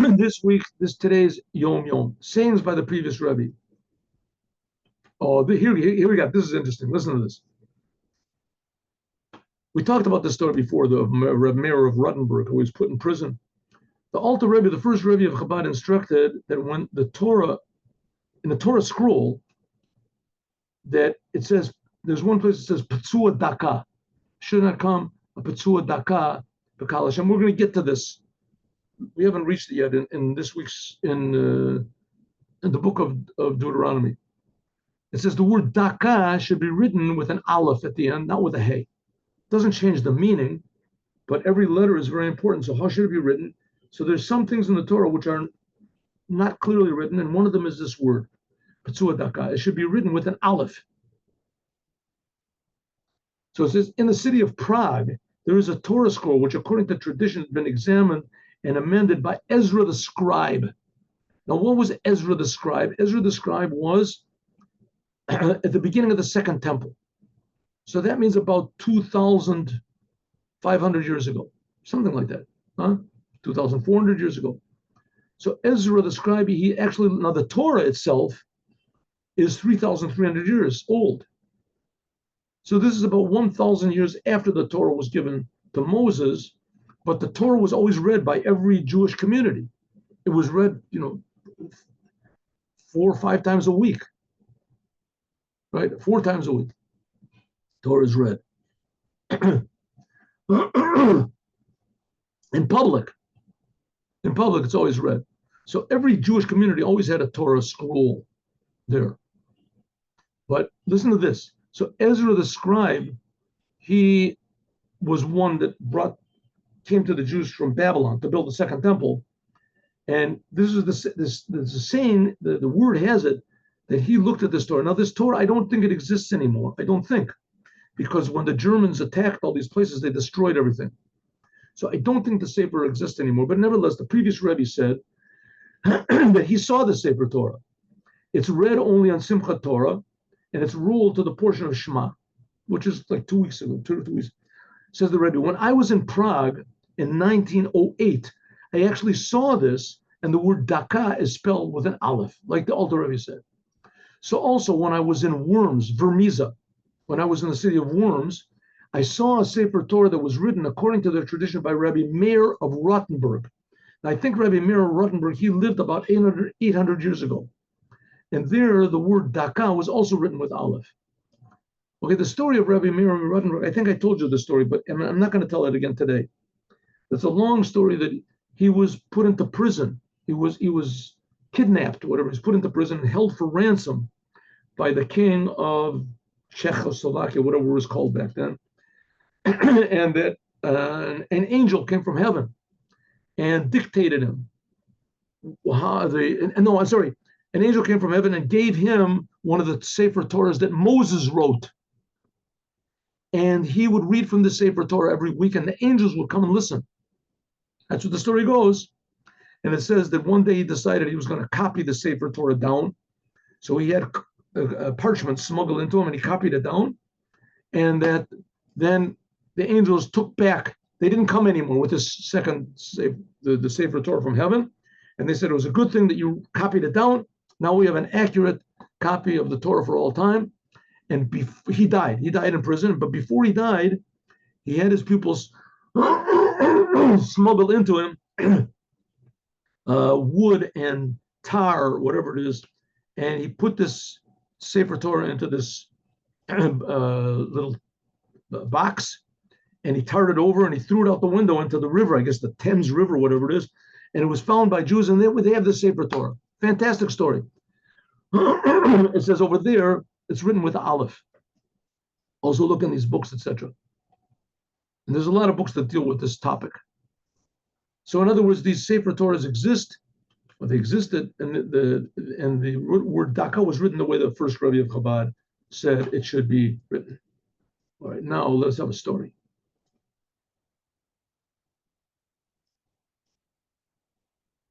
Today's Yom Yom, sayings by the previous Rebbe. Oh, here we got. This is interesting. Listen to this. We talked about this story before, the mayor of Rottenburg, who was put in prison. The Alter Rebbe, the first Rebbe of Chabad, instructed that when the Torah, in the Torah scroll, that it says, there's one place that says Patsua Daka, should not come a Patsua Daka Bekalash. And we're going to get to this. We haven't reached it yet in this week's, in the book of Deuteronomy. It says the word Daka should be written with an aleph at the end, not with a hey. It doesn't change the meaning, but every letter is very important. So how should it be written? So there's some things in the Torah which are not clearly written, and one of them is this word, Patsua Daka. It should be written with an aleph. So it says, in the city of Prague, there is a Torah scroll, which according to tradition has been examined and amended by Ezra the scribe. Now, what was Ezra the scribe? Ezra the scribe was at the beginning of the Second Temple. So that means about 2,500 years ago, something like that, 2,400 years ago. So Ezra the scribe, he actually, now the Torah itself is 3,300 years old. So this is about 1,000 years after the Torah was given to Moses, but the Torah was always read by every Jewish community. It was read, 4 or 5 times a week, right? 4 times a week. Torah is read. In public, it's always read. So every Jewish community always had a Torah scroll there. But listen to this. So Ezra the scribe, he was one that came to the Jews from Babylon to build the Second Temple. And this is the saying, the word has it, that he looked at this Torah. Now, this Torah, I don't think it exists anymore. I don't think. Because when the Germans attacked all these places, they destroyed everything. So I don't think the Sefer exists anymore. But nevertheless, the previous Rebbe said that he saw the Sefer Torah. It's read only on Simchat Torah, and it's ruled to the portion of Shema, which is like 2 weeks ago, 2 weeks. Says the Rebbe, when I was in Prague in 1908, I actually saw this, and the word Daka is spelled with an aleph, like the Alter Rebbe said. So also, when I was in Worms, Vermiza, when I was in the city of Worms, I saw a Sefer Torah that was written according to the tradition by Rabbi Meir of Rottenburg. Now, I think Rabbi Meir of Rottenburg, he lived about 800 years ago. And there, the word Daka was also written with aleph. Okay, the story of Rabbi Meir of Rottenburg, I think I told you the story, but I'm not going to tell it again today. It's a long story that he was put into prison. He was kidnapped, whatever. He was put into prison and held for ransom by the king of Czechoslovakia, whatever it was called back then. And that an angel came from heaven and dictated him. An angel came from heaven and gave him one of the Sefer Torahs that Moses wrote. And he would read from the Sefer Torah every week, and the angels would come and listen. That's what the story goes. And it says that one day he decided he was going to copy the Sefer Torah down. So he had a parchment smuggled into him, and he copied it down. And that then the angels took back. They didn't come anymore with this second, the Sefer Torah from heaven. And they said it was a good thing that you copied it down. Now we have an accurate copy of the Torah for all time. And he died. He died in prison. But before he died, he had his pupils smuggled into him wood and tar, whatever it is. And he put this Sefer Torah into this little box, and he tarred it over, and he threw it out the window into the river, I guess the Thames River, whatever it is. And it was found by Jews, and they have the Sefer Torah. Fantastic story. It says over there, it's written with aleph. Also look in these books, etc. And there's a lot of books that deal with this topic. So in other words, these Sefer Torahs exist, or they existed, and the word Daka was written the way the first Rebbe of Chabad said it should be written. All right, now let's have a story.